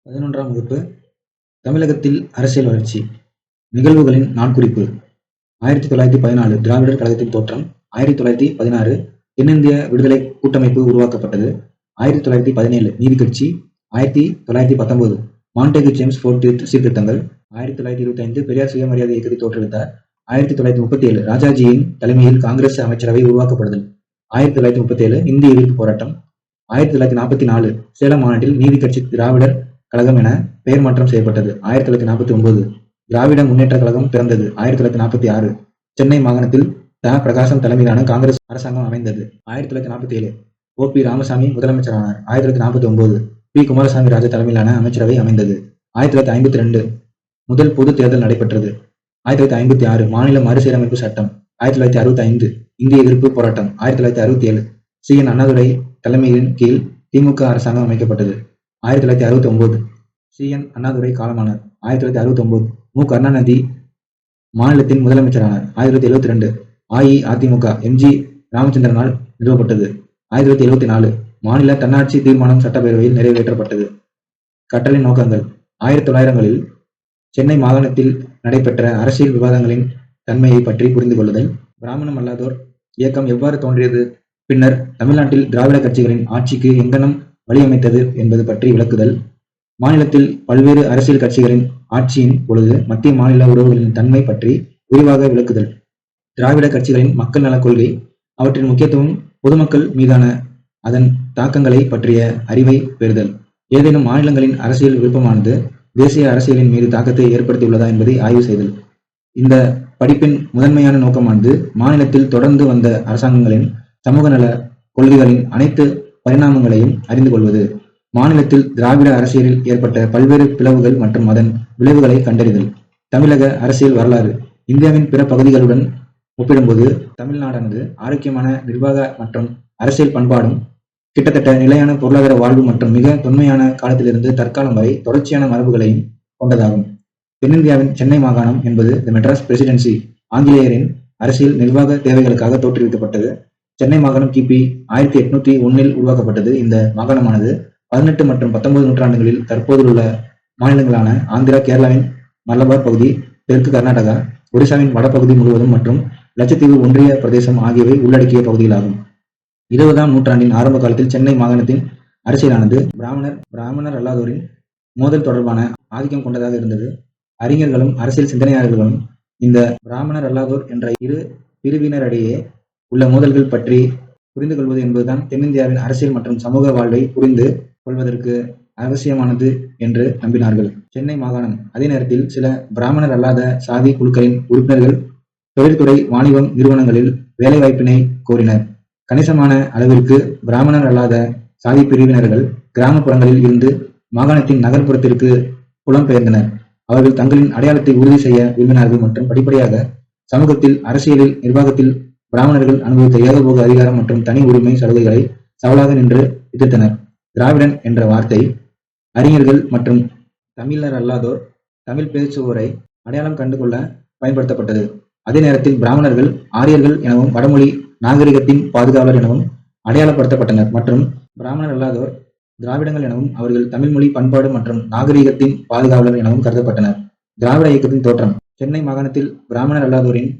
11ஆம் வகுப்பு தமிழகத்தில் அரசியல் வளர்ச்சி நிகழ்வுகளின் நாட்குறிப்பு 1914 திராவிடர் கழகத்தின் தோற்றம் 1916 தென்னிந்திய விடுதலை கூட்டமைப்பு உருவாக்கப்பட்டது 1917 நீதிக்கட்சி 1919 மாண்டேகு ஜேம்ஸ் ஃபோர்ட் சீர்திருத்தங்கள் 1925 பெரியார் சுயமரியாதை இயக்கத்தை தோற்றுவித்தார் 1937 ராஜாஜியின் தலைமையில் காங்கிரஸ் அமைச்சரவை உருவாக்கப்படுதல் 1937 இந்திய எதிர்ப்பு போராட்டம் 1944 சேலம் மாநாட்டில் நீதிக்கட்சி திராவிடர் கழகம் என பெயர் மாற்றம் செய்யப்பட்டது 1949 திராவிட முன்னேற்ற கழகம் பிறந்தது 1946 சென்னை மாகாணத்தில் த பிரகாசம் தலைமையிலான காங்கிரஸ் அரசாங்கம் அமைந்தது 1947 ஓ.பி. ராமசாமி முதலமைச்சரானார் 1949 பி. குமாரசாமி ராஜா தலைமையிலான அமைச்சரவை அமைந்தது 1952 முதல் பொது தேர்தல் நடைபெற்றது 1956 மாநில மறுசீரமைப்பு சட்டம் 1965 இந்திய எதிர்ப்பு போராட்டம் 1967 சி.என். அண்ணாதுரை தலைமையின் கீழ் திமுக அரசாங்கம் அமைக்கப்பட்டது 1969 சி.என். அண்ணாதுரை காலமானார் 1969 மு. கருணாநிதி மாநிலத்தின் முதலமைச்சரானார் 1972 அஇஅதிமுக எம்.ஜி. ராமச்சந்திரனால் நிறுவப்பட்டது 1974 மாநில தன்னாட்சி தீர்மானம் சட்டப்பேரவையில் நிறைவேற்றப்பட்டது. கற்றலின் நோக்கங்கள் 1900களில் சென்னை மாகாணத்தில் நடைபெற்ற அரசியல் விவாதங்களின் தன்மையை பற்றி புரிந்து கொள்ளுதல், பிராமணம் அல்லாதோர் இயக்கம் எவ்வாறு தோன்றியது, பின்னர் தமிழ்நாட்டில் திராவிட கட்சிகளின் ஆட்சிக்கு எங்கனம் வழியமைத்தது என்பது பற்றி விளக்குதல், மாநிலத்தில் பல்வேறு அரசியல் கட்சிகளின் ஆட்சியின் பொழுது மத்திய மாநில உறவுகளின் தன்மை பற்றி விரிவாக விளக்குதல், திராவிட கட்சிகளின் மக்கள் நலக் கொள்கை, அவற்றின் முக்கியத்துவம், பொதுமக்கள் மீதான அதன் தாக்கங்களை பற்றிய அறிவை பெறுதல், ஏதேனும் மாநிலங்களின் அரசியல் விருப்பமானது தேசிய அரசியலின் மீது தாக்கத்தை ஏற்படுத்தியுள்ளதா என்பதை ஆய்வு செய்தல். இந்த படிப்பின் முதன்மையான நோக்கமானது மாநிலத்தில் தொடர்ந்து வந்த அரசாங்கங்களின் சமூக நல கொள்கைகளின் அனைத்து பரிணாமங்களையும் அறிந்து கொள்வது, மாநிலத்தில் திராவிட அரசியலில் ஏற்பட்ட பல்வேறு பிளவுகள் மற்றும் அதன் விளைவுகளை கண்டறிதல். தமிழக அரசியல் வரலாறு இந்தியாவின் பிற பகுதிகளுடன் ஒப்பிடும்போது தமிழ்நாடானது ஆரோக்கியமான நிர்வாக மற்றும் அரசியல் பண்பாடும், கிட்டத்தட்ட நிலையான பொருளாதார வாழ்வு மற்றும் மிக தொன்மையான காலத்திலிருந்து தற்காலம் வரை தொடர்ச்சியான மரபுகளையும் கொண்டதாகும். தென்னிந்தியாவின் சென்னை மாகாணம் என்பது தி மெட்ராஸ் பிரசிடென்சி ஆங்கிலேயரின் அரசியல் நிர்வாக தேவைகளுக்காக தோற்றுவிக்கப்பட்டது. சென்னை மாகாணம் கிபி 1801 உருவாக்கப்பட்டது. இந்த மாகாணமானது 18 மற்றும் 19 நூற்றாண்டுகளில் தற்போதுள்ள மாநிலங்களான ஆந்திரா, கேரளாவின் மலபார் பகுதி, தெற்கு கர்நாடகா, ஒடிசாவின் வடபகுதி முழுவதும் மற்றும் லட்சத்தீவு ஒன்றிய பிரதேசம் ஆகியவை உள்ளடக்கிய பகுதிகளாகும். 20ஆம் நூற்றாண்டின் ஆரம்ப காலத்தில் சென்னை மாகாணத்தின் அரசியலானது பிராமணர் அல்லாதோரின் மோதல் தொடர்பான ஆதிக்கம் கொண்டதாக இருந்தது. அறிஞர்களும் அரசியல் சிந்தனையாளர்களும் இந்த பிராமணர் அல்லாதோர் என்ற இரு பிரிவினரிடையே உள்ள மோதல்கள் பற்றி புரிந்து கொள்வது என்பதுதான் தென்னிந்தியாவின் அரசியல் மற்றும் சமூக வாழ்வை புரிந்து கொள்வதற்கு அவசியமானது என்று நம்பினார்கள். சென்னை மாகாணம் அதே நேரத்தில் சில பிராமணர் அல்லாத சாதி குழுக்களின் உறுப்பினர்கள் தொழில்துறை வாணிபம் நிறுவனங்களில் வேலைவாய்ப்பினை கோரினர். கணிசமான அளவிற்கு பிராமணர் அல்லாத சாதி பிரிவினர்கள் கிராமப்புறங்களில் இருந்து மாகாணத்தின் நகர்ப்புறத்திற்கு புலம்பெயர்ந்தனர். அவர்கள் தங்களின் அடையாளத்தை உறுதி செய்ய விரும்பினார்கள் மற்றும் படிப்படியாக சமூகத்தில், அரசியலில், நிர்வாகத்தில் பிராமணர்கள் அனுபவித்த ஏகபோக அதிகாரம் மற்றும் தனி உரிமை சலுகைகளை சவாலாக நின்று எதிர்த்தனர். திராவிடன் என்ற வார்த்தை அறிஞர்கள் மற்றும் தமிழர் அல்லாதோர், தமிழ் பேசுவோரை அடையாளம் கண்டு கொள்ள பயன்படுத்தப்பட்டது. அதே நேரத்தில் பிராமணர்கள் ஆரியர்கள் எனவும் வடமொழி நாகரிகத்தின் பாதுகாவலர் எனவும் அடையாளப்படுத்தப்பட்டனர் மற்றும் பிராமணர் அல்லாதோர் திராவிடங்கள் எனவும் அவர்கள் தமிழ் மொழி பண்பாடு மற்றும் நாகரிகத்தின் பாதுகாவலர் எனவும் கருதப்பட்டனர். திராவிட இயக்கத்தின் தோற்றம் சென்னை மாகாணத்தில் பிராமணர் அல்லாதோரின்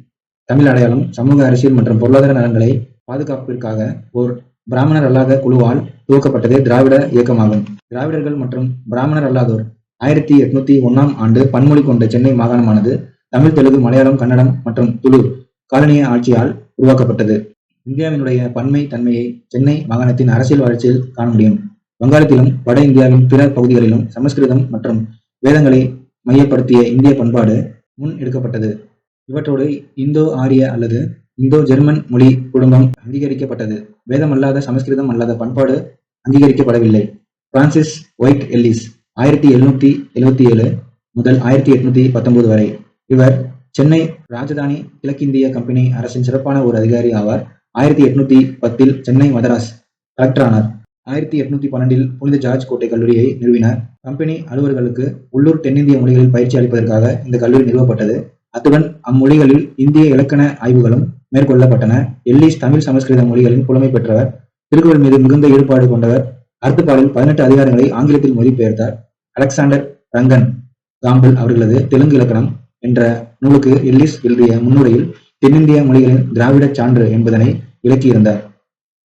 தமிழ் அடையாளம், சமூக, அரசியல் மற்றும் பொருளாதார நலன்களை பாதுகாப்பிற்காக ஓர் பிராமணர் அல்லாத குழுவால் துவக்கப்பட்டதே திராவிட இயக்கமாகும். திராவிடர்கள் மற்றும் பிராமணர் அல்லாதோர் 1801ஆம் ஆண்டு பன்மொழி கொண்ட சென்னை மாகாணமானது தமிழ், தெலுங்கு, மலையாளம், கன்னடம் மற்றும் துளு காலனிய ஆட்சியால் உருவாக்கப்பட்டது. இந்தியாவினுடைய பன்மை தன்மையை சென்னை மாகாணத்தின் அரசியல் வளர்ச்சியில் காண முடியும். வங்காளத்திலும் வட இந்தியாவின் பிற பகுதிகளிலும் சமஸ்கிருதம் மற்றும் வேதங்களை மையப்படுத்திய இந்திய பண்பாடு முன் எடுக்கப்பட்டது. இவற்றோடு இந்தோ ஆரிய அல்லது இந்தோ ஜெர்மன் மொழி குடும்பம் அங்கீகரிக்கப்பட்டது. வேதம் அல்லாத, சமஸ்கிருதம் அல்லாத பண்பாடு அங்கீகரிக்கப்படவில்லை. பிரான்சிஸ் ஒயிட் எல்லிஸ் 1777 முதல் 1819 வரை. இவர் சென்னை ராஜதானி கிழக்கிந்திய கம்பெனி அரசின் சிறப்பான ஒரு அதிகாரி ஆவார். 1810 சென்னை மதராஸ் கலெக்டரானார். 1812 புனித ஜார்ஜ் கோட்டை கல்லூரியை நிறுவினார். கம்பெனி அலுவலர்களுக்கு உள்ளூர் தென்னிந்திய மொழிகளில் பயிற்சி அளிப்பதற்காக இந்த கல்லூரி நிறுவப்பட்டது. அத்துடன் அம்மொழிகளில் இந்திய இலக்கண ஆய்வுகளும் மேற்கொள்ளப்பட்டன. எல்லிஸ் தமிழ், சமஸ்கிருத மொழிகளின் புலமை பெற்றவர். திருக்குறள் மீது மிகுந்த ஈடுபாடு கொண்டவர். அறத்துப்பாலில் 18 அதிகாரங்களை ஆங்கிலத்தில் மொழிபெயர்த்தார். அலெக்சாண்டர் ரங்கன் காம்பல் அவர்களது தெலுங்கு இலக்கணம் என்ற நூலுக்கு எல்லிஸ் எழுதிய முன்னுரையில் தென்னிந்திய மொழிகளின் திராவிட சான்று என்பதனை விளக்கியிருந்தார்.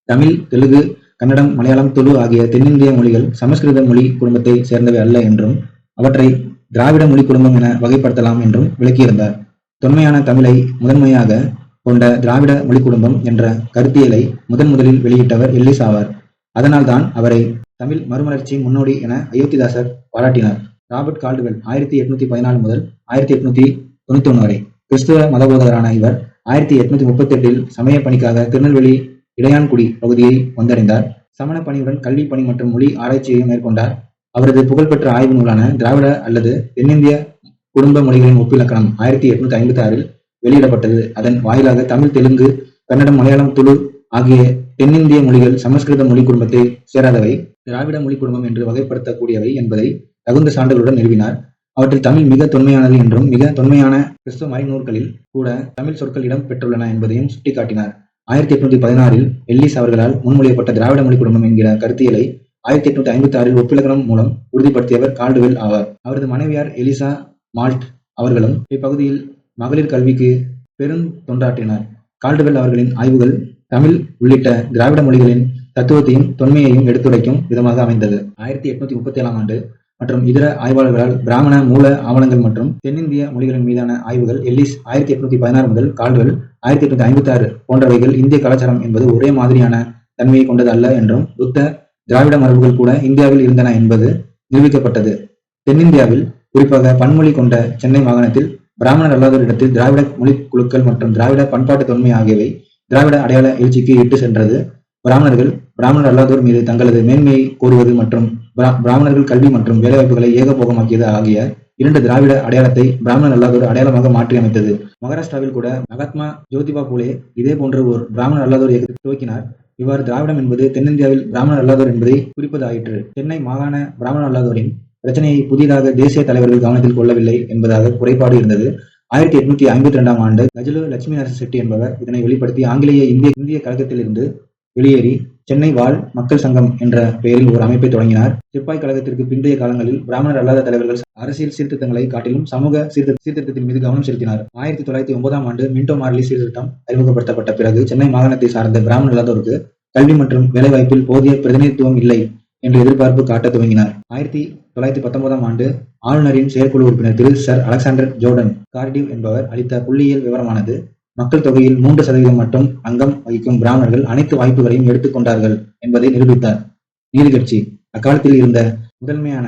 தமிழ், தெலுங்கு, கன்னடம், மலையாளம், துளு ஆகிய தென்னிந்திய மொழிகள் சமஸ்கிருத மொழி குடும்பத்தை சேர்ந்தவை அல்ல என்றும் அவற்றை திராவிட மொழி குடும்பம் என வகைப்படுத்தலாம் என்றும் விளக்கியிருந்தார். தொன்மையான தமிழை முதன்மையாக கொண்ட திராவிட மொழி குடும்பம் என்ற கருத்தியலை முதலில் வெளியிட்டவர் எல்லிஸ் ஆவார். அதனால்தான் அவரை தமிழ் மறுமலர்ச்சியின் முன்னோடி என அயோத்திதாசர் பாராட்டினார். ராபர்ட் கால்டுவெல் 1814 முதல் 1891 வரை கிறிஸ்துவ மதபோதகரான இவர் 1838 சமய பணிக்காக திருநெல்வேலி இடையான்குடி பகுதியை வந்தடைந்தார். சமண பணியுடன் கல்வி பணி மற்றும் மொழி ஆராய்ச்சியையும் மேற்கொண்டார். அவரது புகழ்பெற்ற ஆய்வு நூலான திராவிட அல்லது தென்னிந்திய குடும்ப மொழிகளின் ஒப்பிலக்கணம் 1856 வெளியிடப்பட்டது. அதன் வாயிலாக தமிழ், தெலுங்கு, கன்னடம், மலையாளம், துளு ஆகிய தென்னிந்திய மொழிகள் சமஸ்கிருத மொழி குடும்பத்தை சேராதவை, திராவிட மொழி குடும்பம் என்று வகைப்படுத்தக்கூடியவை என்பதை தகுந்த சான்றுகளுடன் நிறுவினார். அவற்றில் தமிழ் மிக தொன்மையானது என்றும் மிக தொன்மையான கிறிஸ்துவ மறைநூல்களில் கூட தமிழ் சொற்கள் இடம் பெற்றுள்ளன என்பதையும் சுட்டிக்காட்டினார். 1816 எல்லிஸ் அவர்களால் முன்மொழியப்பட்ட திராவிட மொழி குடும்பம் என்கிற கருத்தியலை 1856 ஒப்பிலக்கணம் மூலம் உறுதிப்படுத்தியவர் கால்டுவெல் ஆவார். அவரது மனைவியார் எலிசா மால்ட் அவர்களும் இப்பகுதியில் மகளிர் கல்விக்கு பெருந்தொண்டாற்றினார். கால்டுவெல் அவர்களின் ஆய்வுகள் தமிழ் உள்ளிட்ட திராவிட மொழிகளின் தத்துவத்தையும் தொன்மையையும் எடுத்துரைக்கும் விதமாக அமைந்தது. 1837 ஆண்டு மற்றும் இதர ஆய்வாளர்களால் பிராமண மூல ஆவணங்கள் மற்றும் தென்னிந்திய மொழிகளின் மீதான ஆய்வுகள் எல்லிஸ் 1816 முதல் கால்டுவெல் 1856 போன்றவைகள் இந்திய கலாச்சாரம் என்பது ஒரே மாதிரியான தன்மையை கொண்டது அல்ல என்றும் புத்த திராவிட மரபுகள் கூட இந்தியாவில் இருந்தன என்பது நிரூபிக்கப்பட்டது. தென்னிந்தியாவில் குறிப்பாக பன்மொழி கொண்ட சென்னை மாகாணத்தில் பிராமணர் அல்லாதோர் இடத்தில் திராவிட மொழி குழுக்கள் மற்றும் திராவிட பண்பாட்டு தொன்மை ஆகியவை திராவிட அடையாள எழுச்சிக்கு இட்டு சென்றது. பிராமணர் அல்லாதோர் மீது தங்களது மேன்மையை கோருவது மற்றும் பிராமணர்கள் கல்வி மற்றும் வேலைவாய்ப்புகளை ஏகபோகமாக்கியது ஆகிய இரண்டு திராவிட அடையாளத்தை பிராமணர் அல்லாதோர் அடையாளமாக மாற்றி அமைத்தது. மகாராஷ்டிராவில் கூட மகாத்மா ஜோதிபா பூலே இதே போன்ற ஒரு பிராமணர் அல்லாதோர் இயக்கத்தை துவக்கினார். இவ்வாறு திராவிடம் என்பது தென்னிந்தியாவில் பிராமணர் அல்லாதோர் என்பதை குறிப்பது ஆயிற்று. சென்னை மாகாண பிராமணர் அல்லாதோரின் பிரச்சனையை புதிதாக தேசிய தலைவர்கள் கவனத்தில் கொள்ளவில்லை என்பதாக குறைபாடு இருந்தது. 1852 ஆண்டு கஜலு லட்சுமி நரசி செட்டி என்பவர் இதனை வெளிப்படுத்தி ஆங்கிலேய இந்திய கழகத்திலிருந்து வெளியேறி சென்னை வாழ் மக்கள் சங்கம் என்ற பெயரில் ஒரு அமைப்பை தொடங்கினார். சிப்பாய் கழகத்திற்கு பிந்தைய காலங்களில் பிராமணர் அல்லாத தலைவர்கள் அரசியல் சீர்திருத்தங்களை காட்டிலும் சமூக சீர்திருத்தத்தின் மீது கவனம் செலுத்தினார். 1909 ஆண்டு மின்டோ மார்லி சீர்திருத்தம் அறிமுகப்படுத்தப்பட்ட பிறகு சென்னை மாகாணத்தை சார்ந்த பிராமணர் அல்லாதோருக்கு கல்வி மற்றும் வேலைவாய்ப்பில் போதிய பிரதிநிதித்துவம் இல்லை என்று எதிர்பார்ப்பு காட்ட துவங்கினார். 1919 ஆண்டு ஆளுநரின் செயற்குழு உறுப்பினர் திரு சர் அலெக்சாண்டர் ஜோர்டன் கார்டிவ் என்பவர் அளித்த புள்ளியியல் விவரமானது மக்கள் தொகையில் 3% மட்டும் அங்கம் வகிக்கும் பிராமணர்கள் அனைத்து வாய்ப்புகளையும் எடுத்துக்கொண்டார்கள் என்பதை நிரூபித்தார். நீதி கட்சி அக்காலத்தில் இருந்த முதன்மையான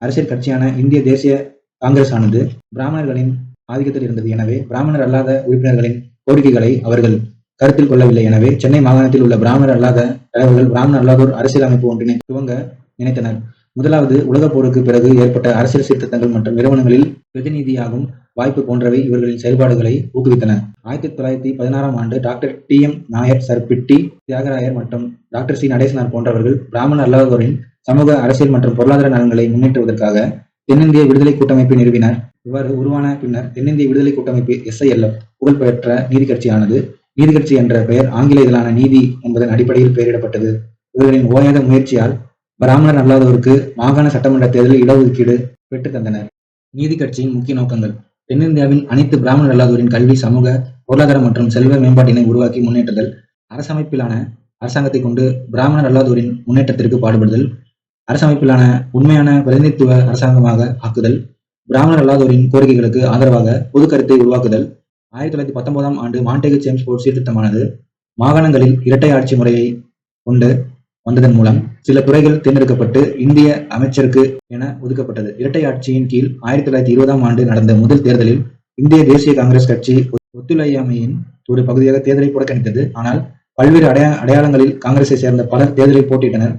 அரசியல் கட்சியான இந்திய தேசிய காங்கிரஸ் ஆனது பிராமணர்களின் ஆதிக்கத்தில் இருந்தது. எனவே பிராமணர் அல்லாத உறுப்பினர்களின் கோரிக்கைகளை அவர்கள் கருத்தில் கொள்ளவில்லை. எனவே சென்னை மாகாணத்தில் உள்ள பிராமணர் அல்லாத தலைவர்கள் பிராமணர் அல்லாதோர் அரசியல் அமைப்பு ஒன்றினை துவங்க நினைத்தனர். முதலாவது உலகப் போருக்கு பிறகு ஏற்பட்ட அரசியல் சீர்திருத்தங்கள் மற்றும் நிறுவனங்களில் பிரதிநிதியாகும் வாய்ப்பு போன்றவை இவர்களின் செயல்பாடுகளை ஊக்குவித்தன. 1916 ஆண்டு doctor T M. Nair, sir P T. Thyagarayar மற்றும் டாக்டர் சி. நடேசனார் போன்றவர்கள் பிராமணர் அல்லாதோரின் சமூக, அரசியல் மற்றும் பொருளாதார நலன்களை முன்னேற்றுவதற்காக தென்னிந்திய விடுதலை கூட்டமைப்பை நிறுவினர். இவ்வாறு உருவான பின்னர் தென்னிந்திய விடுதலை கூட்டமைப்பு SILF புகழ்பெற்ற நீதி கட்சியானது. நீதி கட்சி என்ற பெயர் ஆங்கில இதழான நீதி என்பதன் அடிப்படையில் பெயரிடப்பட்டது. இவர்களின் ஓயாத முயற்சியால் பிராமணர் அல்லாதோருக்கு மாகாண சட்டமன்ற தேர்தலில் இடஒதுக்கீடு பெற்று தந்தனர். நீதி கட்சியின் முக்கிய நோக்கங்கள்: தென்னிந்தியாவின் அனைத்து பிராமணர் அல்லாதோரின் கல்வி, சமூக, பொருளாதார மற்றும் செல்வ மேம்பாட்டினை உருவாக்கி முன்னேற்றுதல், அரசமைப்பிலான அரசாங்கத்தை கொண்டு பிராமணர் அல்லாதோரின் முன்னேற்றத்திற்கு பாடுபடுதல், அரசமைப்பிலான உண்மையான பிரதிநிதித்துவ அரசாங்கமாக ஆக்குதல், பிராமணர் அல்லாதோரின் கோரிக்கைகளுக்கு ஆதரவாக பொது கருத்தை உருவாக்குதல். 1919 ஆண்டு மாண்டேகு சேம்ஸ்போர்ட் சீர்திருத்தமானது மாகாணங்களில் இரட்டை ஆட்சி முறையை கொண்டு வந்ததன் மூலம் சில துறைகள் தேர்ந்தெடுக்கப்பட்டு இந்திய அமைச்சருக்கு என ஒதுக்கப்பட்டது. இரட்டை ஆட்சியின் கீழ் 1920 ஆண்டு நடந்த முதல் தேர்தலில் இந்திய தேசிய காங்கிரஸ் கட்சி ஒத்துழையாமையின் ஒரு பகுதியாக தேர்தலை புறக்கணித்தது. ஆனால் பல்வேறு அடையாளங்களில் காங்கிரஸை சேர்ந்த பலர் தேர்தலில் போட்டியிட்டனர்.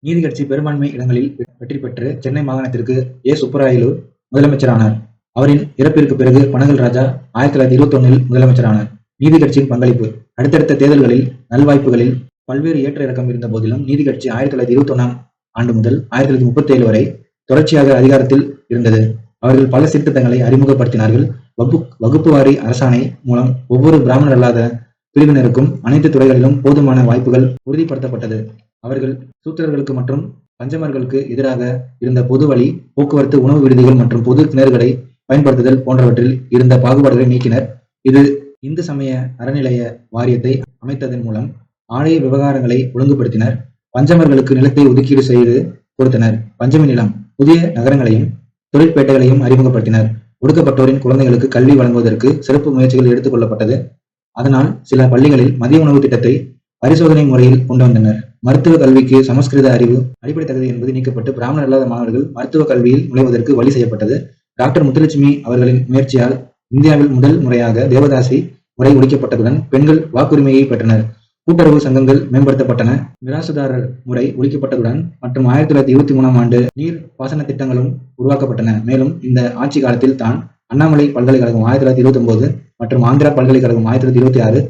நீதி கட்சி பெரும்பான்மை இடங்களில் வெற்றி பெற்று சென்னை மாகாணத்திற்கு சுப்பராயலு முதலமைச்சரானார். அவரின் இறப்பிற்கு பிறகு பனகல் ராஜா 1921 முதலமைச்சரானார். நீதி கட்சியின் பங்களிப்பு: அடுத்தடுத்த தேர்தல்களில் நல்வாய்ப்புகளில் பல்வேறு ஏற்ற இறக்கம் இருந்த போதிலும் நீதி கட்சி 1921 ஆண்டு முதல் 1937 வரை தொடர்ச்சியாக அதிகாரத்தில் இருந்தது. அவர்கள் பல சீர்திருத்தங்களை அறிமுகப்படுத்தினார்கள். வகுப்பு வாரி அரசாணை மூலம் ஒவ்வொரு பிராமணர் அல்லாத பிரிவினருக்கும் அனைத்து துறைகளிலும் போதுமான வாய்ப்புகள் உறுதிப்படுத்தப்பட்டது. அவர்கள் சூத்திரர்களுக்கு மற்றும் பஞ்சமர்களுக்கு எதிராக இருந்த பொது வழி, போக்குவரத்து, உணவு விடுதிகள் மற்றும் பொது கிணறுகளை பயன்படுத்துதல் போன்றவற்றில் இருந்த பாகுபாடுகளை நீக்கினர். இது இந்து சமய அறநிலைய வாரியத்தை அமைத்ததன் மூலம் ஆலய விவகாரங்களை ஒழுங்குபடுத்தினர். பஞ்சமர்களுக்கு நிலத்தை ஒதுக்கீடு செய்து கொடுத்தனர். பஞ்சமி நிலம், புதிய நகரங்களையும் தொழிற்பேட்டைகளையும் அறிமுகப்படுத்தினர். ஒடுக்கப்பட்டோரின் குழந்தைகளுக்கு கல்வி வழங்குவதற்கு சிறப்பு முயற்சிகள் எடுத்துக் கொள்ளப்பட்டது. அதனால் சில பள்ளிகளில் மதிய உணவு திட்டத்தை பரிசோதனை முறையில் கொண்டு வந்தனர். மருத்துவ கல்விக்கு சமஸ்கிருத அறிவு அடிப்படை தகுதி என்பது நீக்கப்பட்டு பிராமணர் அல்லாத மாணவர்கள் மருத்துவ கல்வியில் நுழைவதற்கு வழி செய்யப்பட்டது. டாக்டர் முத்துலட்சுமி அவர்களின் முயற்சியால் இந்தியாவில் முதல் முறையாக தேவதாசி முறை ஒழிக்கப்பட்டதுடன் பெண்கள் வாக்குரிமையை பெற்றனர். கூட்டுறவு சங்கங்கள் மேம்படுத்தப்பட்டன. மிராசுதாரர் முறை ஒழிக்கப்பட்டதுடன் மற்றும் 1923ஆம் ஆண்டு நீர் பாசன திட்டங்களும் உருவாக்கப்பட்டன. மேலும் இந்த ஆட்சி காலத்தில் தான் அண்ணாமலை பல்கலைக்கழகம் 1929 மற்றும் ஆந்திரா பல்கலைக்கழகம் 1926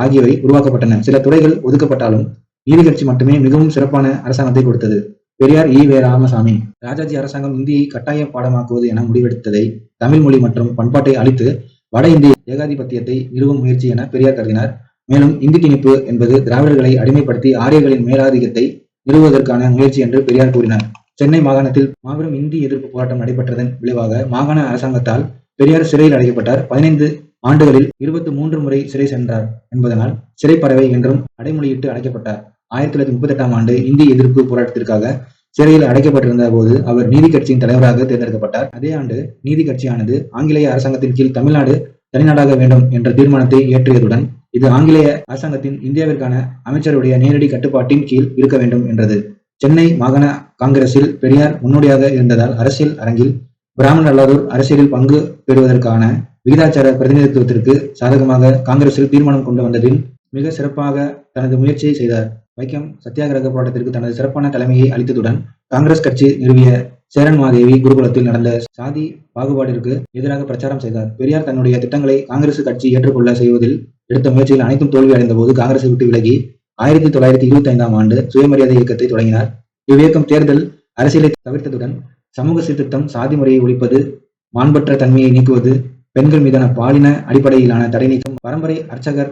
ஆகியவை உருவாக்கப்பட்டன. சில துறைகள் ஒதுக்கப்பட்டாலும் நீதி கட்சி மட்டுமே மிகவும் சிறப்பான அரசாங்கத்தை கொடுத்தது. பெரியார் ஈ. ராமசாமி ராஜாஜி அரசாங்கம் இந்தியை கட்டாய பாடமாக்குவது என முடிவெடுத்ததை தமிழ் மொழி மற்றும் பண்பாட்டை அழித்து வட இந்திய ஏகாதிபத்தியத்தை நிறுவும் முயற்சி என பெரியார் கருதினார். மேலும் இந்தி திணிப்பு என்பது திராவிடர்களை அடிமைப்படுத்தி ஆரியர்களின் மேலாதிக்கத்தை நிறுவுவதற்கான முயற்சி என்று பெரியார் கூறினார். சென்னை மாகாணத்தில் மாபெரும் இந்தி எதிர்ப்பு போராட்டம் நடைபெற்றதன் விளைவாக மாகாண அரசாங்கத்தால் பெரியார் சிறையில் அடைக்கப்பட்டார். 15 ஆண்டுகளில் 23 முறை சிறை சென்றார் என்பதனால் சிறைப்பறவை என்றும் அடைமொழியிட்டு அழைக்கப்பட்டார். 1938ஆம் ஆண்டு இந்தி எதிர்ப்பு போராட்டத்திற்காக சிறையில் அடைக்கப்பட்டிருந்த போது அவர் நீதி கட்சியின் தலைவராக தேர்ந்தெடுக்கப்பட்டார். அதே ஆண்டு நீதி கட்சியானது ஆங்கிலேய அரசாங்கத்தின் கீழ் தமிழ்நாடு தனிநாடாக வேண்டும் என்ற தீர்மானத்தை இயற்றியதுடன் இது ஆங்கிலேய அரசாங்கத்தின் இந்தியாவிற்கான அமைச்சருடைய நேரடி கட்டுப்பாட்டின் கீழ் இருக்க வேண்டும் என்றது. சென்னை மாகாண காங்கிரஸில் பெரியார் முன்னோடியாக இருந்ததால் அரசியல் அரங்கில் பிராமணர் அல்லாதோர் அரசியலில் பங்கு பெறுவதற்கான விகிதாச்சார பிரதிநிதித்துவத்திற்கு சாதகமாக காங்கிரஸில் தீர்மானம் கொண்டு வந்ததில் மிக சிறப்பாக தனது முயற்சியை செய்தார். வைக்கம் சத்தியாகிரக போராட்டத்திற்கு தனது சிறப்பான தலைமையை அளித்ததுடன் காங்கிரஸ் கட்சி நிறுவிய சேரன்மாதேவி குருகுலத்தில் நடந்த சாதி பாகுபாடிற்கு எதிராக பிரச்சாரம் செய்தார். பெரியார் தன்னுடைய திட்டங்களை காங்கிரஸ் கட்சி ஏற்றுக்கொள்ள செய்வதில் எடுத்த முயற்சியில் அனைத்தும் தோல்வி அடைந்த போது காங்கிரஸை விட்டு விலகி 1925ஆம் ஆண்டு சுயமரியாதை இயக்கத்தை தொடங்கினார். இவ்வியக்கம் தேர்தல் அரசியலை தவிர்த்ததுடன் சமூக சீர்திருத்தம், சாதி முறையை ஒழிப்பது, மாண்பற்ற தன்மையை நீக்குவது, பெண்கள் மீதான பாலின அடிப்படையிலான தடை நீக்கம், பரம்பரை அர்ச்சகர்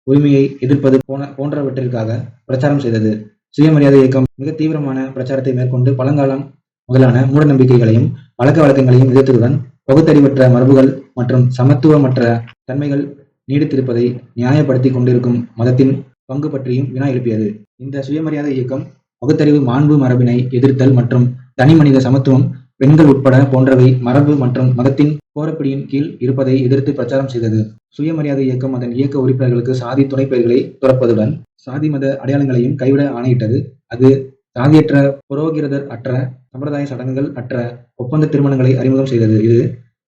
உரிமையை எதிர்ப்பது போன்றவற்றிற்காக பிரச்சாரம் செய்தது. சுயமரியாதை இயக்கம் மிக தீவிரமான பிரச்சாரத்தை மேற்கொண்டு பழங்காலம் முதலான மூட நம்பிக்கைகளையும் பழக்க வழக்கங்களையும் எதிர்த்ததுடன் பகுத்தறிவற்ற மரபுகள் மற்றும் சமத்துவமற்ற தன்மைகள் நீடித்திருப்பதை நியாயப்படுத்தி கொண்டிருக்கும் மதத்தின் பங்கு பற்றியும் வினா எழுப்பியது. இந்த சுயமரியாதை இயக்கம் பகுத்தறிவு, மாண்பு மரபினை எதிர்த்தல் மற்றும் தனி மனித சமத்துவம், பெண்கள் உட்பட போன்றவை மரபு மற்றும் மதத்தின் கோரப்பிடியின் கீழ் இருப்பதை எதிர்த்து பிரச்சாரம் செய்தது. சுயமரியாதை இயக்கம் அதன் இயக்க உறுப்பினர்களுக்கு சாதி துணைப்பெயர்களை துறப்பதுடன் சாதி மத அடையாளங்களையும் கைவிட ஆணையிட்டது. அது சாதியற்ற, புரோகிரதர் அற்ற, சம்பிரதாய சடங்குகள் அற்ற ஒப்பந்த திருமணங்களை அறிமுகம் செய்தது. இது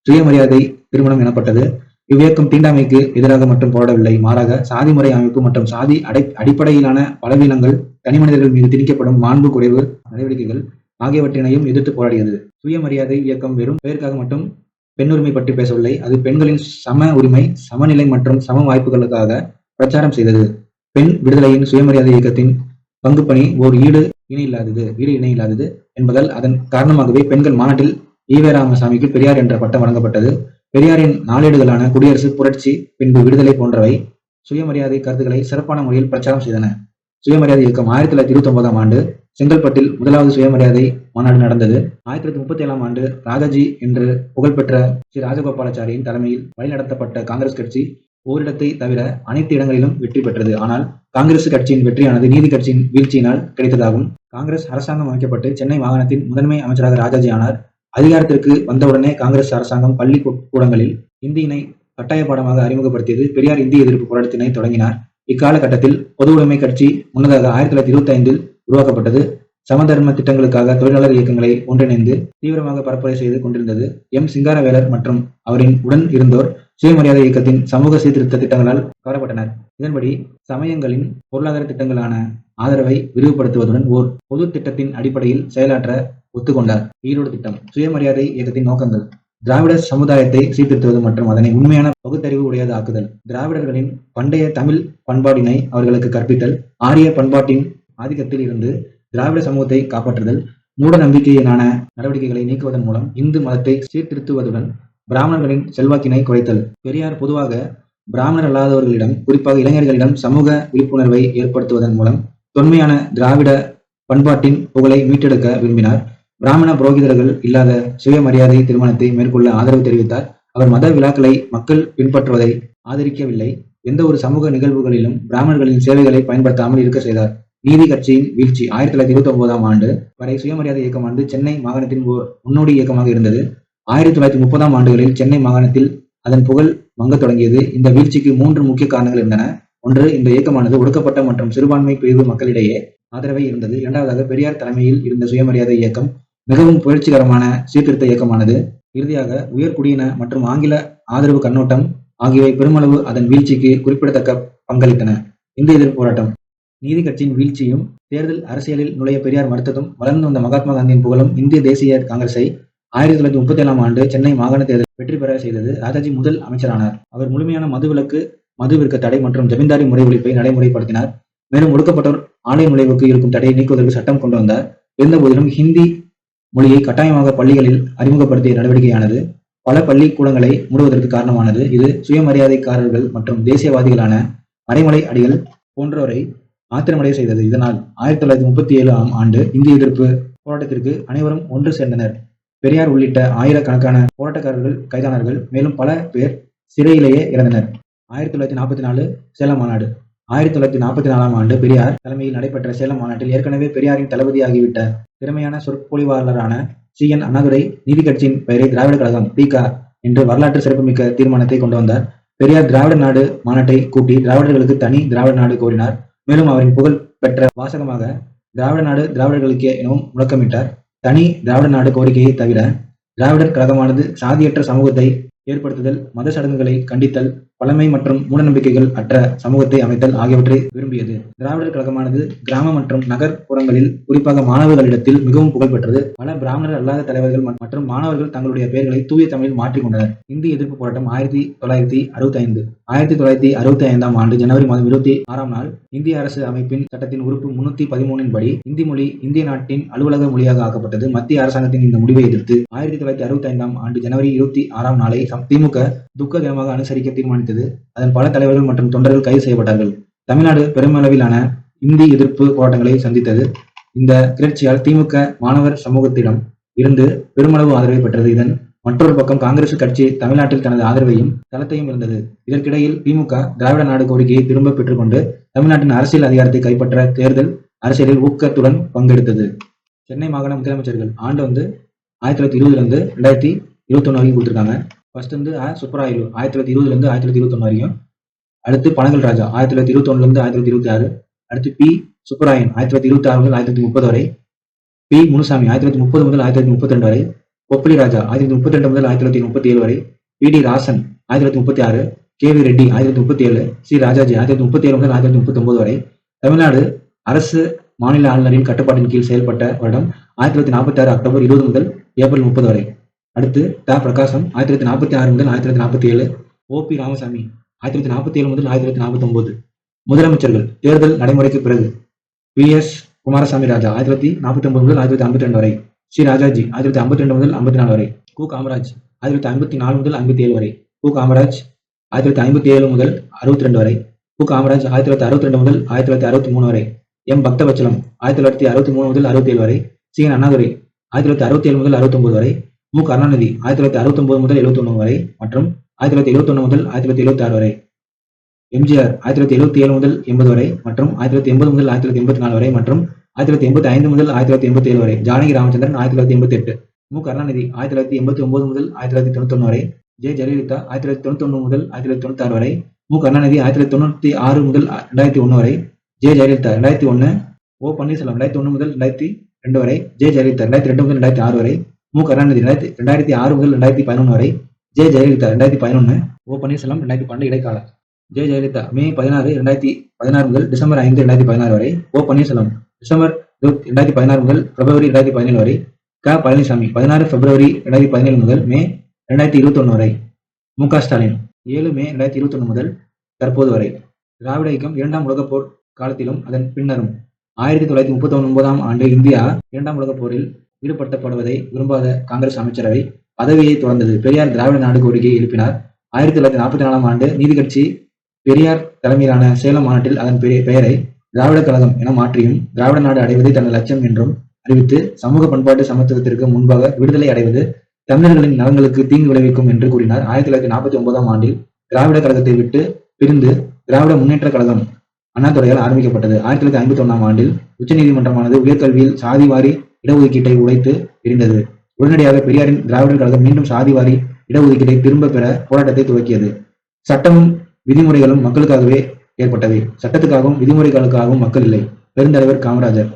சுயமரியாதை திருமணம் எனப்பட்டது. இவ்வியக்கம் தீண்டாமைக்கு எதிராக மட்டும் போராடவில்லை, மாறாக சாதி முறை அமைப்பு மற்றும் சாதி அடிப்படையிலான பலவீனங்கள், தனிமனிதர்கள் மீது திணிக்கப்படும் மாண்பு குறைவு நடவடிக்கைகள் ஆகியவற்றினையும் எதிர்த்து போராடியது. சுயமரியாதை இயக்கம் வெறும் பெயருக்காக மட்டும் பெண்ணுரிமை பற்றி பேசவில்லை, அது பெண்களின் சம உரிமை, சமநிலை மற்றும் சம வாய்ப்புகளுக்காக பிரச்சாரம் செய்தது. பெண் விடுதலையின் சுயமரியாதை இயக்கத்தின் பங்கு பணி ஓர் ஈடு இணையில்லாதது என்பதால் அதன் காரணமாகவே பெண்கள் மாநாட்டில் ஈ. ராமசாமிக்கு பெரியார் என்ற பட்டம் வழங்கப்பட்டது. பெரியாரின் நாளேடுகளான குடியரசு, புரட்சி, பின்பு விடுதலை போன்றவை சுயமரியாதை கருத்துக்களை சிறப்பான முறையில் பிரச்சாரம் செய்தன. சுயமரியாதை இயக்கம் 1929ஆம் ஆண்டு செங்கல்பட்டில் முதலாவது சுயமரியாதை மாநாடு நடந்தது. 1937ஆம் ஆண்டு ராஜாஜி என்று புகழ்பெற்ற ஸ்ரீ ராஜகோபாலாச்சாரியின் தலைமையில் வழிநடத்தப்பட்ட காங்கிரஸ் கட்சி ஓரிடத்தை தவிர அனைத்து இடங்களிலும் வெற்றி பெற்றது. ஆனால் காங்கிரஸ் கட்சியின் வெற்றியானது நீதி கட்சியின் வீழ்ச்சியினால் கிடைத்ததாகும். காங்கிரஸ் அரசாங்கம் அமைக்கப்பட்டு சென்னை மாகாணத்தின் முதன்மை அமைச்சராக ராஜாஜி ஆனார். அதிகாரத்திற்கு வந்தவுடனே காங்கிரஸ் அரசாங்கம் பள்ளி கூடங்களில் இந்தியினை கட்டாய பாடமாக அறிமுகப்படுத்தியது. பெரியார் இந்தி எதிர்ப்பு போராட்டத்தினை தொடங்கினார். இக்காலகட்டத்தில் பொது உடைமை கட்சி முன்னதாக 1925இல் உருவாக்கப்பட்டது. சமதர்ம திட்டங்களுக்காக தொழிலாளர் இயக்கங்களை ஒன்றிணைந்து தீவிரமாக பரப்புரை செய்து கொண்டிருந்தது. எம். சிங்காரவேலர் மற்றும் அவரின் உடன் இருந்தோர் சுயமரியாதை இயக்கத்தின் சமூக சீர்திருத்த திட்டங்களால் கவரப்பட்டனர். இதன்படி சமயங்களின் பொருளாதார திட்டங்களான ஆதரவை விரிவுபடுத்துவதுடன் ஓர் பொது திட்டத்தின் அடிப்படையில் செயலாற்ற ஒத்துக்கொண்டார். ஈரோடு திட்டம். சுயமரியாதை இயக்கத்தின் நோக்கங்கள்: திராவிட சமுதாயத்தை சீர்திருத்துவது மற்றும் அதனை உண்மையான பகுத்தறிவு உடையது ஆக்குதல், திராவிடர்களின் பண்டைய தமிழ் பண்பாடினை அவர்களுக்கு கற்பித்தல், ஆரிய பண்பாட்டின் ஆதிக்கத்தில் இருந்து திராவிட சமூகத்தை காப்பாற்றுதல், மூட நம்பிக்கையினான நடவடிக்கைகளை நீக்குவதன் மூலம் இந்து மதத்தை சீர்திருத்துவதுடன் பிராமணர்களின் செல்வாக்கினை குறைத்தல். பெரியார் பொதுவாக பிராமணர் அல்லாதவர்களிடம், குறிப்பாக இளைஞர்களிடம் சமூக விழிப்புணர்வை ஏற்படுத்துவதன் மூலம் தொன்மையான திராவிட பண்பாட்டின் புகழை மீட்டெடுக்க விரும்பினார். பிராமண புரோகிதர்கள் இல்லாத சுயமரியாதை திருமணத்தை மேற்கொள்ள ஆதரவு தெரிவித்தார். அவர் மத விழாக்களை மக்கள் பின்பற்றுவதை ஆதரிக்கவில்லை. எந்த ஒரு சமூக நிகழ்வுகளிலும் பிராமணர்களின் சேவைகளை பயன்படுத்தாமல் இருக்க செய்தார். நீதி கட்சியின் வீழ்ச்சி 1929ஆம் ஆண்டு வரை சுயமரியாதை இயக்கமானது சென்னை மாகாணத்தின் ஓர் முன்னோடி இயக்கமாக இருந்தது. 1930ஆம் ஆண்டுகளில் சென்னை மாகாணத்தில் அதன் புகழ் மங்கத் தொடங்கியது. இந்த வீழ்ச்சிக்கு 3 முக்கிய காரணங்கள் இருந்தன. ஒன்று, இந்த இயக்கமானது ஒடுக்கப்பட்ட மற்றும் சிறுபான்மை பிரிவு மக்களிடையே ஆதரவை இருந்தது. இரண்டாவதாக, பெரியார் தலைமையில் இருந்த சுயமரியாதை இயக்கம் மிகவும் புரட்சிகரமான சீர்திருத்த இயக்கமானது. இறுதியாக, உயர்குடியின மற்றும் ஆங்கில ஆதரவு கண்ணோட்டம் ஆகியவை பெருமளவு அதன் வீழ்ச்சிக்கு குறிப்பிடத்தக்க பங்களித்தன. இந்திய எதிர்ப்பு போராட்டம். நீதி கட்சியின் வீழ்ச்சியும் தேர்தல் அரசியலில் நுழைய பெரியார் மறுத்ததும் வளர்ந்து வந்த மகாத்மா காந்தியின் புகழும் இந்திய தேசிய காங்கிரஸை 1937ஆம் ஆண்டு சென்னை மாகாண தேர்தல் வெற்றி பெற செய்தது. ராஜாஜி முதல் அமைச்சரானார். அவர் முழுமையான மதுவிலக்கு, மது விற்க தடை மற்றும் ஜமீன்தாரி முறை ஒழிப்பை நடைமுறைப்படுத்தினார். மேலும் ஒடுக்கப்பட்டோர் ஆலய நுழைவுக்கு இருக்கும் தடையை நீக்குவதற்கு சட்டம் கொண்டு வந்தார். இருந்தபோதிலும் ஹிந்தி மொழியை கட்டாயமாக பள்ளிகளில் அறிமுகப்படுத்திய நடவடிக்கையானது பல பள்ளிக்கூடங்களை மூடுவதற்கு காரணமானது. இது சுயமரியாதைக்காரர்கள் மற்றும் தேசியவாதிகளான மறைமலை அடிகள் போன்றோரை ஆத்திரமடைய செய்தது. இதனால் 1937ஆம் ஆண்டு இந்திய எதிர்ப்பு போராட்டத்திற்கு அனைவரும் ஒன்று சேர்ந்தனர். பெரியார் உள்ளிட்ட ஆயிரக்கணக்கான போராட்டக்காரர்கள் கைதானார்கள். மேலும் பல பேர் சிறையிலேயே இறந்தனர். 1944 சேலம் மாநாடு. 1944ஆம் ஆண்டு பெரியார் தலைமையில் நடைபெற்ற சேலம் மாநாட்டில் ஏற்கனவே பெரியாரின் தளபதியாகிவிட்ட திறமையான சொற்பொழிவாளரான சி.என். அண்ணாதுரை நீதி கட்சியின் பெயரை திராவிட கழகம் தி.க. என்று வரலாற்று சிறப்புமிக்க தீர்மானத்தை கொண்டு வந்தார். பெரியார் திராவிட நாடு மாநாட்டை கூட்டி திராவிடர்களுக்கு தனி திராவிட நாடு கோரினார். மேலும் அவரின் புகழ் பெற்ற வாசகமாக திராவிட நாடு திராவிடர்களுக்கே எனவும் முழக்கமிட்டார். தனி திராவிட நாடு கோரிக்கையை தவிர திராவிடர் கழகமானது சாதியற்ற சமூகத்தை ஏற்படுத்துதல், மத சடங்குகளை கண்டித்தல், பழமை மற்றும் மூடநம்பிக்கைகள் அற்ற சமூகத்தை அமைத்தல் ஆகியவற்றை விரும்பியது. திராவிடர் கழகமானது கிராம மற்றும் நகர்ப்புறங்களில் குறிப்பாக மாணவர்களிடத்தில் மிகவும் புகழ் பெற்றது. பல பிராமணர் அல்லாத தலைவர்கள் மற்றும் மாணவர்கள் தங்களுடைய பெயர்களை தூய தமிழில் மாற்றிக்கொண்டனர். இந்திய எதிர்ப்பு போராட்டம் 1965. 1965ஆம் ஆண்டு ஜனவரி மாதம் 26ஆம் நாள் இந்திய அரசு அமைப்பின் சட்டத்தின் உறுப்பு 313 படி இந்தி மொழி இந்திய நாட்டின் அலுவலக மொழியாக ஆக்கப்பட்டது. மத்திய அரசாங்கத்தின் இந்த முடிவை எதிர்த்து 1965ஆம் ஆண்டு ஜனவரி 26ஆம் நாளை திமுக துக்க தினமாக அனுசரிக்க தீர்மானித்தது. அதன் பல தலைவர்கள் மற்றும் தொண்டர்கள் கைது செய்யப்பட்டார்கள். தமிழ்நாடு பெருமளவிலான இந்தி எதிர்ப்பு போராட்டங்களை சந்தித்தது. இந்த கிளர்ச்சியால் திமுக மாணவர் சமூகத்திடம் இருந்து பெருமளவு ஆதரவை பெற்றது. இதன் மற்றொரு பக்கம் காங்கிரஸ் கட்சி தமிழ்நாட்டில் தனது ஆதரவையும் தளத்தையும் இருந்தது. இதற்கிடையில் திமுக திராவிட நாடு கோரிக்கையை திரும்ப பெற்றுக்கொண்டு தமிழ்நாட்டின் அரசியல் அதிகாரத்தை கைப்பற்ற தேர்தல் அரசியலில் ஊக்கத்துடன் பங்கெடுத்தது. சென்னை மாகாண முதலமைச்சர்கள் ஆண்டு 1920 2021 வரைக்கும் கொடுத்திருக்காங்க. ஃபர்ஸ்ட் சுப்பராயலு 1920 1921 வரையும். அடுத்து பனகல் ராஜா 1921 1926. அடுத்து பி சுப்பராயன் 1926 முதல் 1930 வரை. பி முனுசாமி 1930 முதல் 1932 வரை. பொப்பிலி ராஜா 1932 முதல் 1937 வரை. P T Rajan 1936. K V Reddy 1937. C Rajaji 1937 முதல் 1939 வரை. தமிழ்நாடு அரசு மாநில ஆளுநரின் கட்டுப்பாட்டின் கீழ் செயல்பட்ட வருடம் 1946 அக்டோபர் 20 முதல் ஏப்ரல் 30 வரை. அடுத்து த பிரகாசம் 1946 முதல் 1947. ஓ பி ராமசாமி 1947 முதல் 1949. முதலமைச்சர்கள் தேர்தல் நடைமுறைக்கு பிறகு பி எஸ் குமாரசாமி ராஜா 1949 முதல் 1952 வரை. சி ராஜாஜி 1952 முதல் 54 வரை. கு காமராஜ் 1954 முதல் 57 வரை. கு காமராஜ் 1957 முதல் 62 வரை. கு காமராஜ் 1962 முதல் 1963 வரை. எம் பக்தவச்சலம் 1963 முதல் 67 வரை. சி என் அண்ணாதுரை 1967 முதல் 69 வரை. மு கருணாநிதி 1969 முதல் 71 வரை மற்றும் 1971 முதல் 1976 வரை. எம்ஜிஆர் 1977 முதல் 80 வரை மற்றும் 1980 முதல் 1984 வரை மற்றும் 1985 முதல் 1987 வரை. ஜானகி ராமச்சந்திரன் 1988. மு கருணாநிதி 1989 முதல் 1991 வரை. ஜெ ஜெயலலிதா 1991 முதல் 1996 வரை. மு கருணாநிதி 1996 முதல் 2001 வரை. ஜெ ஜெயலலிதா 2001. ஓ பன்னீர்செல்வம் 2001 முதல் 2002 வரை. ஜெ ஜெயலலிதா 2002 முதல் 2006 வரை. மு கருணாநிதி 2006 முதல் 2011 வரை. ஜெ ஜெயலலிதா 2011. ஓ பன்னீர்செல்வம் 2012 இடைக்கால. ஜெ ஜெயலலிதா மே 16 2016 முதல் டிசம்பர் 5 2016 வரை. ஓ பன்னீர்செல்வம் டிசம்பர் 2016 முதல் பிப்ரவரி 2017 வரை. க பழனிசாமி 16 பிப்ரவரி 2017 முதல் மே 2021 வரை. மு க ஸ்டாலின் 7 மே 2021 முதல் தற்போது வரை. திராவிட இயக்கம் 2ஆம் உலகப் போர் காலத்திலும் அதன் பின்னரும் 1939ஆம் ஆண்டு இந்தியா 2ஆம் உலகப் போரில் ஈடுபடுத்தப்படுவதை விரும்பாத காங்கிரஸ் அமைச்சரவை பதவியை தொடர்ந்தது. பெரியார் திராவிட நாடு கோரிக்கையை எழுப்பினார். 1944ஆம் ஆண்டு நீதி கட்சி பெரியார் தலைமையிலான சேலம் மாநாட்டில் அதன் பெயரை திராவிட கழகம் என மாற்றியும் திராவிட நாடு அடைவதை தனது லட்சியம் என்றும் அறிவித்து சமூக பண்பாட்டு சமத்துவத்திற்கு முன்பாக விடுதலை அடைவது தமிழர்களின் நலன்களுக்கு தீங்கு விளைவிக்கும் என்று கூறினார். 1949ஆம் ஆண்டில் திராவிட கழகத்தை விட்டு பிரிந்து திராவிட முன்னேற்ற கழகம் அண்ணாதுரையால் ஆரம்பிக்கப்பட்டது. 1951ஆம் ஆண்டில் உச்சநீதிமன்றமானது உயர்கல்வியில் சாதிவாரி இடஒதுக்கீட்டை உடைத்து எறிந்தது. உடனடியாக பெரியாரின் திராவிடர் கழகம் மீண்டும் சாதிவாரி இடஒதுக்கீட்டை திரும்ப பெற போராட்டத்தை துவக்கியது. சட்டமும் விதிமுறைகளும் மக்களுக்காகவே ஏற்பட்டவை. சட்டத்துக்காகவும் விதிமுறைகளுக்காகவும் மக்கள் இல்லை. பெருந்தலைவர் காமராஜர்.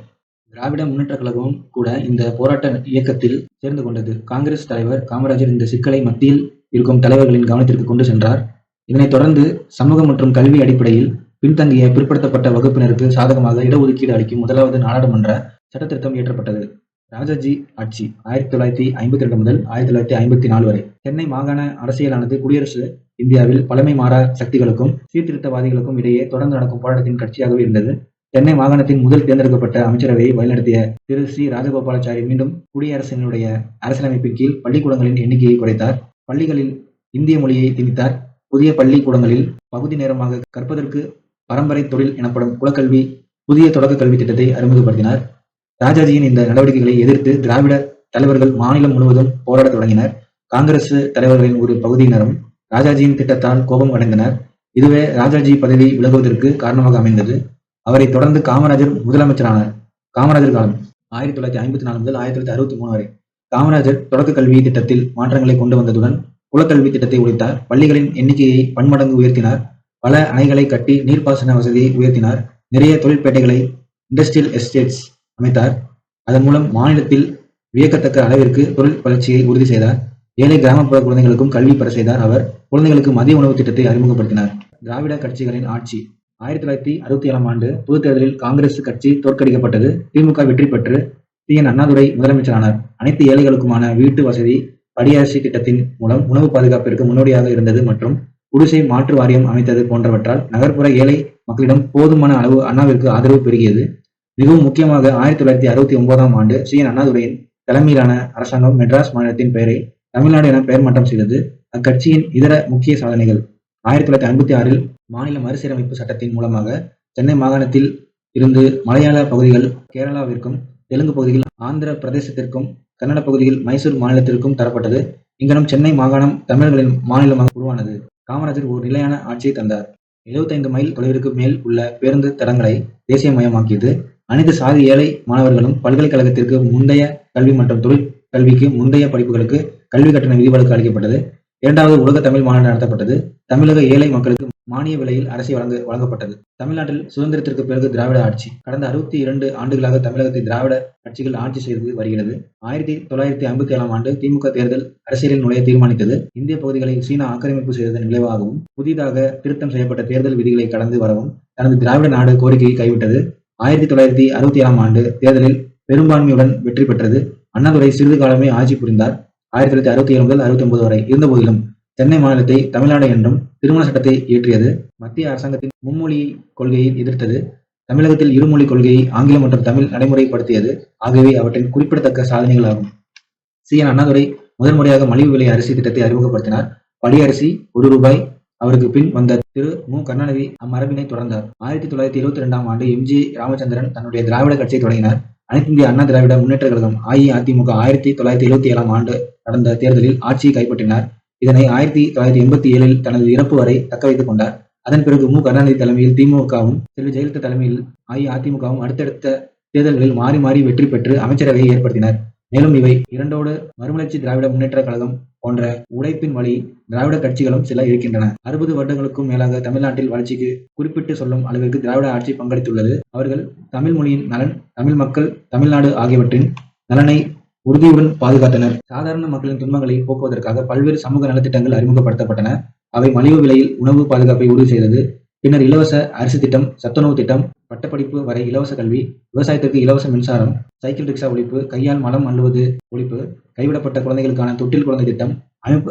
திராவிட முன்னேற்ற கழகமும் கூட இந்த போராட்ட இயக்கத்தில் சேர்ந்து கொண்டது. காங்கிரஸ் தலைவர் காமராஜர் இந்த சிக்கலை மத்தியில் இருக்கும் தலைவர்களின் கவனத்திற்கு கொண்டு சென்றார். இதனைத் தொடர்ந்து சமூக மற்றும் கல்வி அடிப்படையில் பின்தங்கிய பிற்படுத்தப்பட்ட வகுப்பினருக்கு சாதகமாக இடஒதுக்கீடு அளிக்கும் முதலாவது நாடாளுமன்ற சட்டத்திருத்தம் இயற்றப்பட்டது. ராஜாஜி ஆட்சி 1952 முதல் 1954 வரை. சென்னை மாகாண அரசியலானது குடியரசு இந்தியாவில் பழமை மாறா சக்திகளுக்கும் சீர்திருத்தவாதிகளுக்கும் இடையே தொடர்ந்து நடக்கும் போராட்டத்தின் கட்சியாகவே இருந்தது. சென்னை மாகாணத்தின் முதல் தேர்ந்தெடுக்கப்பட்ட அமைச்சரவையை வழிநடத்திய திரு சி. ராஜகோபாலாச்சாரி மீண்டும் குடியரசினுடைய அரசியலமைப்பின் கீழ் பள்ளிக்கூடங்களின் எண்ணிக்கையை குறைத்தார். பள்ளிகளில் இந்திய மொழியை திணித்தார். புதிய பள்ளிக்கூடங்களில் பகுதி நேரமாக கற்பதற்கு பரம்பரை தொழில் எனப்படும் குலக்கல்வி புதிய தொடக்க கல்வி திட்டத்தை அறிமுகப்படுத்தினார். ராஜாஜியின் இந்த நடவடிக்கைகளை எதிர்த்து திராவிட தலைவர்கள் மாநிலம் முழுவதும் போராடத் தொடங்கினர். காங்கிரஸ் தலைவர்களின் ஒரு பகுதியினரும் ராஜாஜியின் திட்டத்தால் கோபம் அடைந்தனர். இதுவே ராஜாஜி பதவி விலகுவதற்கு காரணமாக அமைந்தது. அவரை தொடர்ந்து காமராஜர் முதலமைச்சரானார். காமராஜர் காலம் 1954 முதல் 1963 வரை. காமராஜர் தொடக்க கல்வி திட்டத்தில் மாற்றங்களை கொண்டு வந்ததுடன் குலக்கல்வி திட்டத்தை ஒழித்தார். பள்ளிகளின் எண்ணிக்கையை பன்மடங்கு உயர்த்தினார். பல அணைகளை கட்டி நீர்ப்பாசன வசதியை உயர்த்தினார். நிறைய தொழிற்பேட்டைகளை இண்டஸ்ட்ரியல் எஸ்டேட்ஸ் அமைத்தார். அதன் மூலம் மாநிலத்தில் வியக்கத்தக்க அளவிற்கு தொழில் வளர்ச்சியை உறுதி செய்தார். ஏழை கிராமப்புற குழந்தைகளுக்கும் கல்வி பெற செய்தார். அவர் குழந்தைகளுக்கு மதிய உணவு திட்டத்தை அறிமுகப்படுத்தினார். திராவிட கட்சிகளின் ஆட்சி 1967ஆம் ஆண்டு பொதுத் தேர்தலில் காங்கிரஸ் கட்சி தோற்கடிக்கப்பட்டது. திமுக வெற்றி பெற்று சி. என். அண்ணாதுரை முதலமைச்சரானார். அனைத்து ஏழைகளுக்குமான வீட்டு வசதி படியரசி திட்டத்தின் மூலம் உணவு பாதுகாப்பிற்கு முன்னோடியாக இருந்தது மற்றும் குடிசை மாற்று வாரியம் அமைத்தது போன்றவற்றால் நகர்ப்புற ஏழை மக்களிடம் போதுமான அளவு அண்ணாவிற்கு ஆதரவு பெருகியது. மிகவும் முக்கியமாக 1969ஆம் ஆண்டு சி. என். அண்ணாதுரையின் தலைமையிலான அரசாங்கம் மெட்ராஸ் மாநிலத்தின் பெயரை தமிழ்நாடு என பெயர் மாற்றம் செய்தது. அக்கட்சியின் இதர முக்கிய சாதனைகள் 1956இல் மாநில மறுசீரமைப்பு சட்டத்தின் மூலமாக சென்னை மாகாணத்தில் இருந்து மலையாள பகுதிகள் கேரளாவிற்கும், தெலுங்கு பகுதிகள் ஆந்திர பிரதேசத்திற்கும், கன்னட பகுதியில் மைசூர் மாநிலத்திற்கும் தரப்பட்டது. இங்கனம் சென்னை மாகாணம் தமிழர்களின் மாநிலமாக உருவானது. காமராஜர் ஒரு நிலையான ஆட்சியை தந்தார். 75 மைல் தொலைவிற்கு மேல் உள்ள பேருந்து தடங்களை தேசியமயமாக்கியது. அனைத்து சாதி ஏழை மாணவர்களும் பல்கலைக்கழகத்திற்கு முந்தைய கல்வி மற்றும் தொழில் கல்விக்கு முந்தைய படிப்புகளுக்கு கல்வி கட்டண விதிவிலக்கு அளிக்கப்பட்டது. 2வது உலக தமிழ் மாநாடு நடத்தப்பட்டது. தமிழக ஏழை மக்களுக்கு மானிய விலையில் அரிசி வழங்கப்பட்டது. தமிழ்நாட்டில் சுதந்திரத்திற்கு பிறகு திராவிட ஆட்சி. கடந்த 62 ஆண்டுகளாக தமிழகத்தை திராவிட கட்சிகள் ஆட்சி செய்து வருகிறது. 1957ஆம் ஆண்டு திமுக தேர்தல் அரசியலில் நுழைய தீர்மானித்தது. இந்திய பகுதிகளை சீனா ஆக்கிரமிப்பு செய்ததன் விளைவாகவும் புதிதாக திருத்தம் செய்யப்பட்ட தேர்தல் விதிகளை கடந்து வரவும் தனது திராவிட நாடு கோரிக்கையை கைவிட்டது. 1967ஆம் ஆண்டு தேர்தலில் பெரும்பான்மையுடன் வெற்றி பெற்றது. அண்ணாதுரை சிறிது காலமே ஆட்சி புரிந்தார். 1967 முதல் 69 வரை. இருந்தபோதிலும் சென்னை மாநிலத்தை தமிழ்நாடு என்றும் திருமண சட்டத்தை இயற்றியது. மத்திய அரசாங்கத்தின் மும்மொழி கொள்கையை எதிர்த்தது. தமிழகத்தில் இருமொழி கொள்கையை ஆங்கிலம் மற்றும் தமிழ் நடைமுறைப்படுத்தியது ஆகியவை அவற்றின் குறிப்பிடத்தக்க சாதனைகள் ஆகும். சி. என். அண்ணாதுரை முதன்முறையாக மலிவு விலை அரிசி திட்டத்தை அறிமுகப்படுத்தினார். படியரிசி ₹1. அவருக்கு பின் வந்த திரு மு. கருணாநிதி அம்மரபினை தொடர்ந்தார். 1972ஆம் ஆண்டு எம். ஜி. ராமச்சந்திரன் தன்னுடைய திராவிட கட்சியை தொடங்கினார். அனைத்திந்திய அண்ணா திராவிட முன்னேற்ற கழகம் அஇஅதிமுக 1977ஆம் ஆண்டு நடந்த தேர்தலில் ஆட்சியை கைப்பற்றினார். இதனை 1987இல் தனது இறப்பு வரை தக்க வைத்துக் கொண்டார். அதன் பிறகு மு. கருணாநிதி தலைமையில் திமுகவும், செல்வி ஜெயலலிதா தலைமையில் அஇஅதிமுகவும் அடுத்தடுத்த தேர்தல்களில் மாறி மாறி வெற்றி பெற்று அமைச்சரவையை ஏற்படுத்தினர். மேலும் இவை இரண்டோடு மறுமலர்ச்சி திராவிட முன்னேற்ற கழகம் போன்ற உழைப்பின் வழி திராவிட கட்சிகளும் சில இருக்கின்றன. 60 வருடங்களுக்கும் மேலாக தமிழ்நாட்டில் வளர்ச்சிக்கு குறிப்பிட்டு சொல்லும் அளவிற்கு திராவிட ஆட்சி பங்களித்துள்ளது. அவர்கள் தமிழ் மொழியின் நலன், தமிழ் மக்கள், தமிழ்நாடு ஆகியவற்றின் நலனை உறுதியுடன் பாதுகாத்தனர். சாதாரண மக்களின் துன்பங்களை போக்குவதற்காக பல்வேறு சமூக நலத்திட்டங்கள் அறிமுகப்படுத்தப்பட்டன. அவை மலிவு விலையில் உணவு பாதுகாப்பை உறுதி செய்தது. பின்னர் இலவச அரிசி திட்டம், சத்துணவு திட்டம், பட்டப்படிப்பு வரை இலவச கல்வி, விவசாயத்திற்கு இலவச மின்சாரம், சைக்கிள் ரிக்ஷா ஒழிப்பு, கையால் மலம் அள்ளுவது ஒழிப்பு, கைவிடப்பட்ட குழந்தைகளுக்கான தொட்டில் குழந்தை திட்டம்,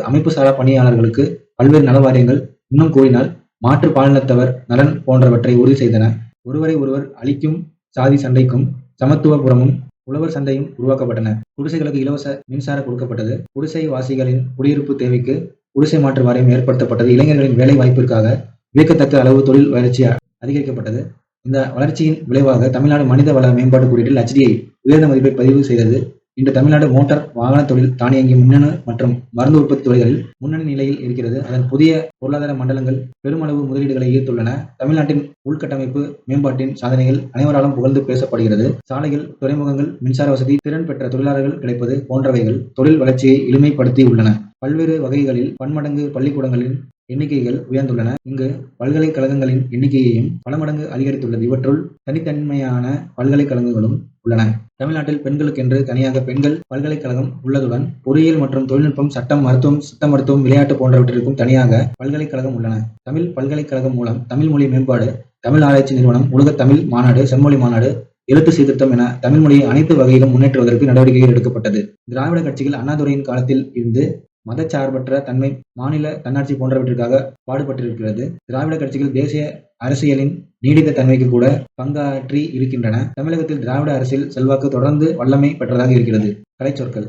அமைப்பு சாரா பணியாளர்களுக்கு பல்வேறு நல வாரியங்கள், இன்னும் கூறினால் மாற்று பாலினத்தவர் நலன் போன்றவற்றை உறுதி செய்தன. ஒருவரை ஒருவர் அழிக்கும் சாதி சண்டைக்கும் சமத்துவபுரமும் உழவர் சந்தையும் உருவாக்கப்பட்டன. குடிசைகளுக்கு இலவச மின்சார கொடுக்கப்பட்டது. குடிசை வாசிகளின் குடியிருப்பு தேவைக்கு குடிசை மாற்று வாரியம் ஏற்படுத்தப்பட்டது. இளைஞர்களின் வேலை வாய்ப்பிற்காக வியக்கத்தக்க அளவு தொழில் வளர்ச்சி அதிகரிக்கப்பட்டது. இந்த வளர்ச்சியின் விளைவாக தமிழ்நாடு மனித வள மேம்பாட்டு குறியீட்டில் HDI உயர்ந்த மதிப்பை பதிவு செய்தது. இன்று தமிழ்நாடு மோட்டார் வாகன தொழில் தானியங்கி மின்னணு மற்றும் மருந்து உற்பத்தி துறைகளில் முன்னணி நிலையில் இருக்கிறது. அதன் புதிய பொருளாதார மண்டலங்கள் பெருமளவு முதலீடுகளை ஈர்த்துள்ளன. தமிழ்நாட்டின் உள்கட்டமைப்பு மேம்பாட்டின் சாதனைகள் அனைவராலும் புகழ்ந்து பேசப்படுகிறது. சாலைகள், துறைமுகங்கள், மின்சார வசதி, திறன் பெற்ற தொழிலாளர்கள் கிடைப்பது போன்றவைகள் தொழில் வளர்ச்சியை எளிமைப்படுத்தி உள்ளன. பல்வேறு வகைகளில் பன்மடங்கு பள்ளிக்கூடங்களின் எண்ணிக்கைகள் உயர்ந்துள்ளன. இங்கு பல்கலைக்கழகங்களின் எண்ணிக்கையையும் பல மடங்கு அதிகரித்துள்ளது. இவற்றுள் தனித்தன்மையான பல்கலைக்கழகங்களும் உள்ளன. தமிழ்நாட்டில் பெண்களுக்கென்று தனியாக பெண்கள் பல்கலைக்கழகம் உள்ளதுடன் பொறியியல் மற்றும் தொழில்நுட்பம், சட்டம், மருத்துவம், சித்த மருத்துவம், விளையாட்டு போன்றவற்றிற்கும் தனியாக பல்கலைக்கழகம் உள்ளன. தமிழ் பல்கலைக்கழகம் மூலம் தமிழ் மொழி மேம்பாடு, தமிழ் ஆராய்ச்சி நிறுவனம், உலக தமிழ் மாநாடு, செம்மொழி மாநாடு, எழுத்து சீர்திருத்தம் என தமிழ் மொழியை அனைத்து வகையிலும் முன்னேற்றுவதற்கு நடவடிக்கைகள் எடுக்கப்பட்டது. திராவிட கட்சிகள் அண்ணாதுரையின் காலத்தில் இருந்து மதச்சார்பற்ற தன்மை, மாநில தன்னாட்சி போன்றவற்றிற்காக பாடுபட்டிருக்கிறது. திராவிட கட்சிகள் தேசிய அரசியலின் நீடித்த தன்மைக்கு கூட பங்காற்றி இருக்கின்றன. தமிழகத்தில் திராவிட அரசியல் செல்வாக்கு தொடர்ந்து வல்லமை பெற்றதாக இருக்கிறது. கலைச்சொற்கள்